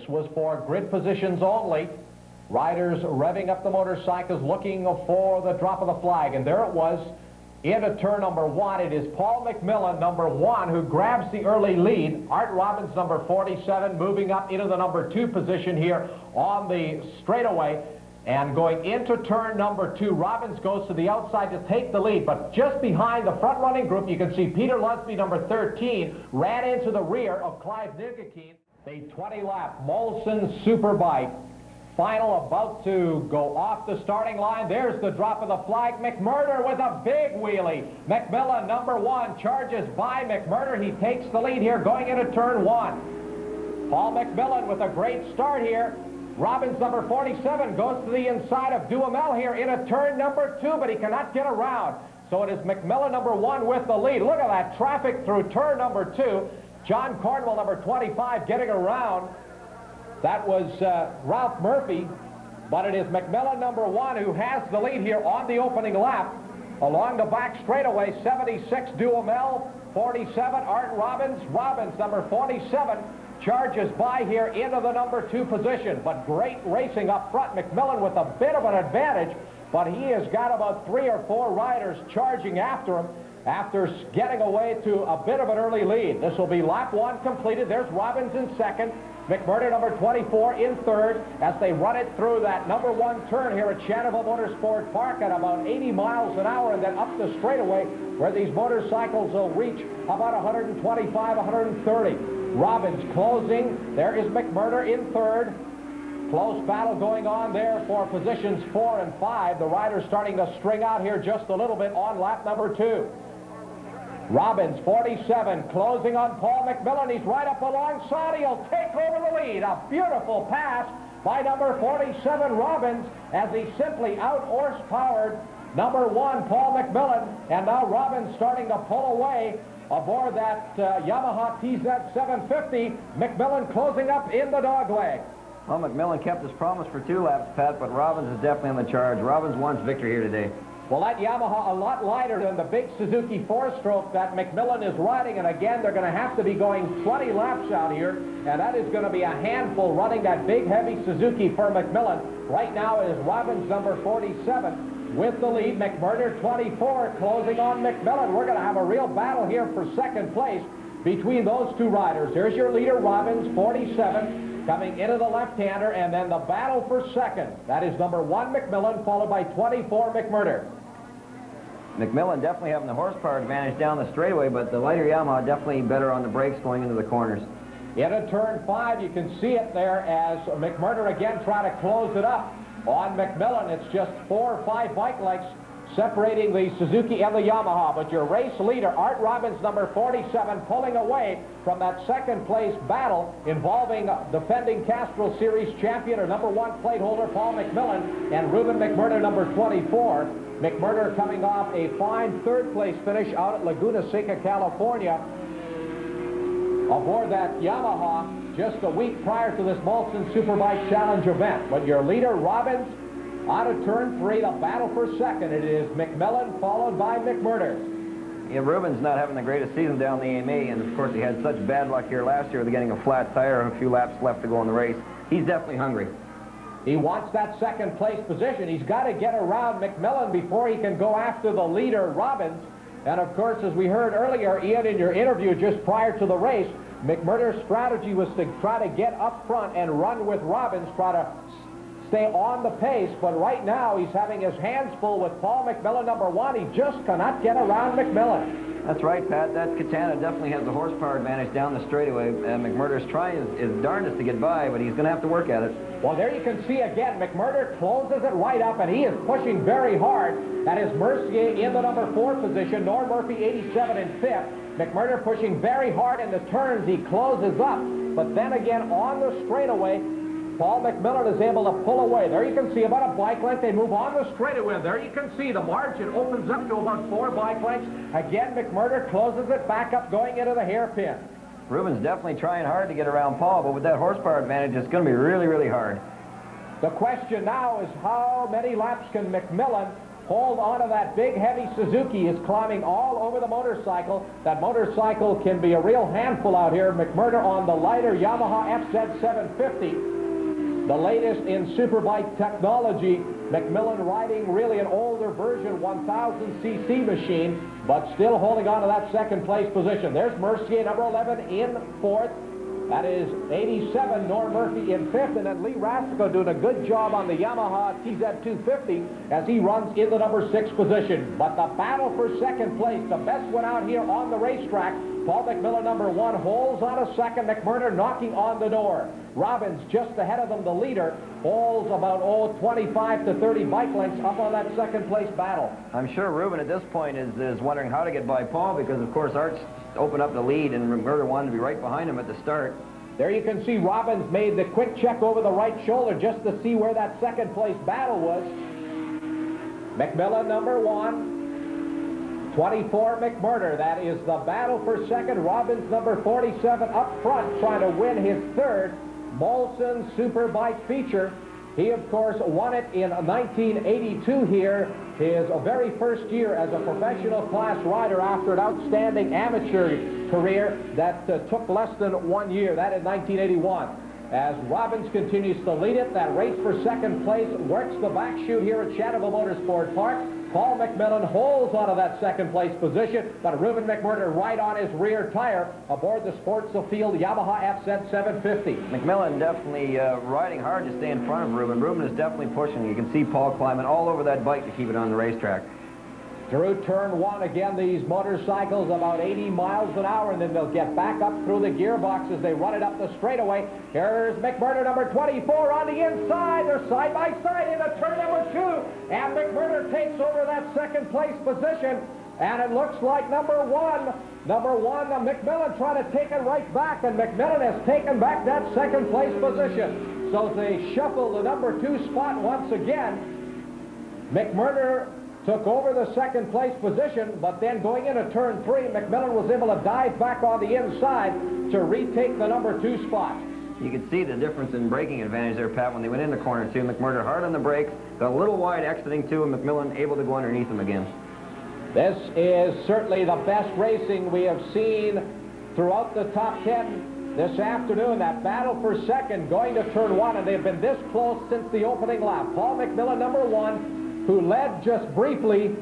race was for grid positions only. Riders revving up the motorcycles looking for the drop of the flag, and there it was into turn number 1. It is Paul McMillian, number 1, who grabs the early lead. Art Robbins, number 47, moving up into the number 2 position here on the straightaway. And going into turn number 2, Robbins goes to the outside to take the lead. But just behind the front-running group, you can see Peter Lusby, number 13, ran into the rear of Clive Nigakeen. The 20-lap Molson Superbike. Final about to go off the starting line. There's the drop of the flag. McMurter with a big wheelie. McMillian, number 1, charges by McMurter. He takes the lead here going into turn 1. Paul McMillian with a great start here. Robbins, number 47, goes to the inside of Duhamel here into turn number 2, but he cannot get around. So it is McMillian, number 1, with the lead. Look at that traffic through turn number 2. John Cornwell, number 25, getting around. That was Ralph Murphy, but it is McMillian, number 1, who has the lead here on the opening lap. Along the back straightaway, 76 Duhamel, 47 Art Robbins. Robbins, number 47, charges by here into the number 2 position. But great racing up front. McMillian with a bit of an advantage, but he has got about 3 or 4 riders charging after him after getting away to a bit of an early lead. This will be lap 1 completed. There's Robbins in second. McMurter, number 24, in third as they run it through that number 1 turn here at Shannonville Motorsport Park at about 80 miles an hour, and then up the straightaway where these motorcycles will reach about 125, 130. Robbins closing. There is McMurter in third. Close battle going on there for positions 4 and 5. The riders starting to string out here just a little bit on lap number 2. Robbins, 47, closing on Paul McMillian. He's right up alongside. He'll take over the lead. A beautiful pass by number 47, Robbins, as he simply out-horsepowered number 1, Paul McMillian. And now Robbins starting to pull away aboard that Yamaha TZ750. McMillian closing up in the dogleg. Well, McMillian kept his promise for 2 laps, Pat, but Robbins is definitely on the charge. Robbins wants victory here today. Well, that Yamaha a lot lighter than the big Suzuki 4-stroke that McMillian is riding, and again, they're going to have to be going 20 laps out here, and that is going to be a handful running that big, heavy Suzuki for McMillian. Right now, it is Robbins, number 47, with the lead. McMurter, 24, closing on McMillian. We're going to have a real battle here for second place between those 2 riders. Here's your leader, Robbins, 47, coming into the left-hander, and then the battle for second. That is number 1, McMillian, followed by 24, McMurter. McMillian definitely having the horsepower advantage down the straightaway, but the lighter Yamaha definitely better on the brakes going into the corners. Into turn 5, you can see it there as McMurter again trying to close it up on McMillian. It's just 4 or 5 bike lengths separating the Suzuki and the Yamaha, but your race leader, Art Robbins, number 47, pulling away from that second place battle involving defending Castrol Series champion or number 1 plate holder Paul McMillian and Rubin McMurter, number 24. McMurter coming off a fine 3rd place finish out at Laguna Seca, California, aboard that Yamaha just a week prior to this Molson Superbike Challenge event. But your leader, Robbins, out of turn 3, the battle for second. It is McMillian followed by McMurter. Yeah, Rubin's not having the greatest season down the AMA, and of course he had such bad luck here last year with getting a flat tire and a few laps left to go in the race. He's definitely hungry. He wants that second place position. He's got to get around McMillian before he can go after the leader, Robbins. And of course, as we heard earlier, Ian, in your interview just prior to the race, McMurter's strategy was to try to get up front and run with Robbins, try to stay on the pace, but right now he's having his hands full with Paul McMillian, number 1. He just cannot get around McMillian. That's right, Pat. That Katana definitely has the horsepower advantage down the straightaway. McMurter's trying his darndest to get by, but he's going to have to work at it. Well, there you can see again, McMurter closes it right up, and he is pushing very hard. That is Mercier in the number 4 position, Norm Murphy 87 in 5th. McMurter pushing very hard in the turns. He closes up, but then again on the straightaway, Paul McMillian is able to pull away. There you can see about a bike length. They move on the straightaway. There you can see the margin opens up to about 4 bike lengths. Again, McMurter closes it back up going into the hairpin. Rubin's definitely trying hard to get around Paul, but with that horsepower advantage, it's going to be really, really hard. The question now is how many laps can McMillian hold onto that big, heavy Suzuki. Is climbing all over the motorcycle. That motorcycle can be a real handful out here. McMurter on the lighter Yamaha FZ750. The latest in Superbike technology. McMillan riding really an older version 1000cc machine, but still holding on to that second place position. There's Mercier, number 11, in fourth. That is 87, Norm Murphy in fifth, and then Lee Rastico doing a good job on the Yamaha TZ250 as he runs in the number 6 position. But the battle for second place, the best one out here on the racetrack, Paul McMillan, number 1, holds on a second. McMurter knocking on the door. Robbins just ahead of them, the leader, holds about 25 to 30 bike lengths up on that second place battle. I'm sure Rubin at this point is wondering how to get by Paul, because of course Art's opened up the lead and McMurter wanted to be right behind him at the start. There you can see Robbins made the quick check over the right shoulder just to see where that second place battle was. McMillan, number 1, 24 McMurter. That is the battle for second. Robbins, number 47, up front trying to win his third Molson Superbike feature. He, of course, won it in 1982 here, his very first year as a professional class rider after an outstanding amateur career that took less than 1 year, that in 1981. As Robbins continues to lead it, that race for second place works the back chute here at Shannonville Motorsport Park. Paul McMillan holds onto that second place position, but Rubin McMurter right on his rear tire aboard the Sportsfield Yamaha FZ750. McMillan definitely riding hard to stay in front of Rubin. Rubin is definitely pushing. You can see Paul climbing all over that bike to keep it on the racetrack. Through turn 1, again, these motorcycles about 80 miles an hour, and then they'll get back up through the gearbox as they run it up the straightaway. Here's McMurter, number 24, on the inside. They're side by side into turn number 2, and McMurter takes over that second place position, and it looks like number 1, McMillan trying to take it right back, and McMillan has taken back that second place position. So they shuffle the number 2 spot once again. McMurter took over the second place position, but then going into turn 3, McMillan was able to dive back on the inside to retake the number 2 spot. You can see the difference in braking advantage there, Pat, when they went into corner 2. McMurter hard on the brakes, got a little wide exiting 2, and McMillan able to go underneath him again. This is certainly the best racing we have seen throughout the top 10 this afternoon. That battle for second going to turn 1, and they've been this close since the opening lap. Paul McMillan, number 1, who led just briefly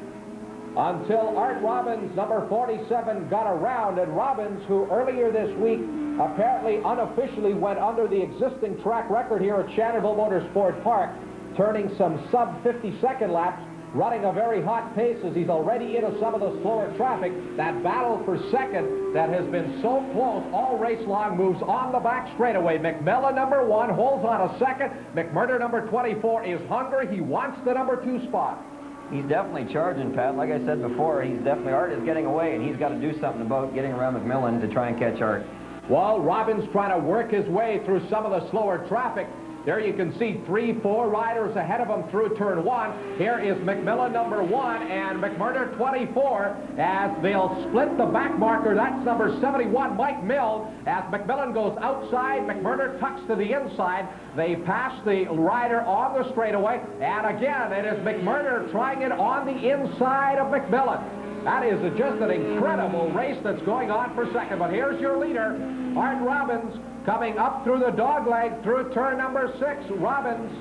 until Art Robbins, number 47, got around. And Robbins, who earlier this week apparently unofficially went under the existing track record here at Shannonville Motorsport Park, turning some sub-50-second laps, running a very hot pace as he's already into some of the slower traffic. That battle for second that has been so close all race long moves on the back straightaway. McMillan, number 1, holds on a second. McMurter, number 24, is hungry. He wants the number 2 spot. He's definitely charging, Pat. Like I said before, Art is getting away, and he's got to do something about getting around McMillan to try and catch Art. Well, Robbins trying to work his way through some of the slower traffic. There you can see 3, 4 riders ahead of him through turn 1. Here is McMillan, number 1, and McMurter, 24, as they'll split the back marker. That's number 71, Mike Mill. As McMillan goes outside, McMurter tucks to the inside. They pass the rider on the straightaway, and again, it is McMurter trying it on the inside of McMillan. That is just an incredible race that's going on for second. But here's your leader, Art Robbins, coming up through the dogleg through turn number 6. Robbins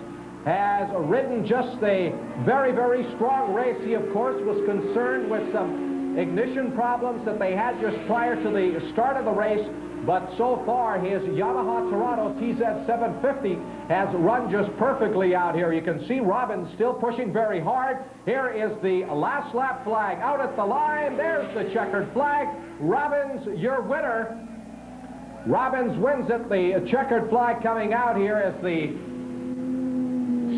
has ridden just a very, very strong race. He, of course, was concerned with some ignition problems that they had just prior to the start of the race. But so far, his Yamaha Toronto TZ750 has run just perfectly out here. You can see Robbins still pushing very hard. Here is the last lap flag out at the line. There's the checkered flag. Robbins, your winner. Robbins wins it. The checkered flag coming out here as the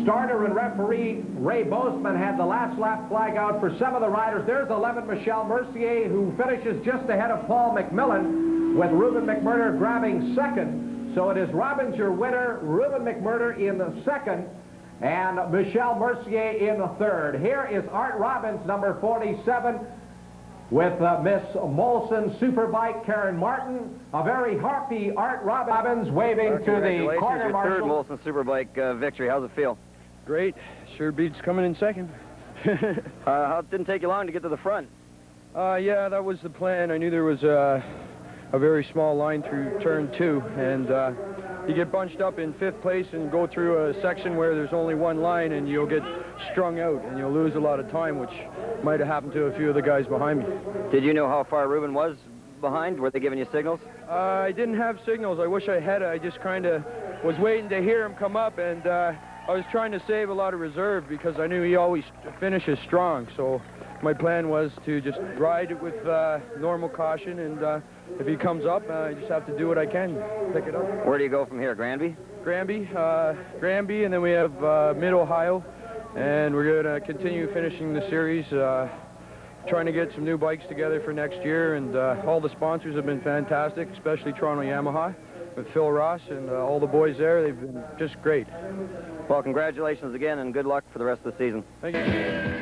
starter and referee Ray Bozeman had the last lap flag out for some of the riders. There's 11 Michel Mercier, who finishes just ahead of Paul McMillan, with Rubin McMurter grabbing second. So it is Robbins, your winner, Rubin McMurter in the second, and Michel Mercier in the third. Here is Art Robbins, number 47, with Miss Molson Superbike Karen Martin. A very happy Art Robbins waving to the corner marshal. Third Molson Superbike victory. How's it feel? Great. Sure beats coming in second. How it didn't take you long to get to the front? Yeah, that was the plan. I knew there was a very small line through turn 2, and you get bunched up in 5th place and go through a section where there's only one line, and you'll get strung out, and you'll lose a lot of time, which might have happened to a few of the guys behind me. Did you know how far Rubin was behind? Were they giving you signals? I didn't have signals. I wish I had. I just kind of was waiting to hear him come up, and I was trying to save a lot of reserve because I knew he always finishes strong. So my plan was to just ride with normal caution, and if he comes up, I just have to do what I can, pick it up. Where do you go from here, Granby? Granby, and then we have Mid-Ohio, and we're going to continue finishing the series, trying to get some new bikes together for next year, and all the sponsors have been fantastic, especially Toronto Yamaha with Phil Ross and all the boys there. They've been just great. Well, congratulations again, and good luck for the rest of the season. Thank you.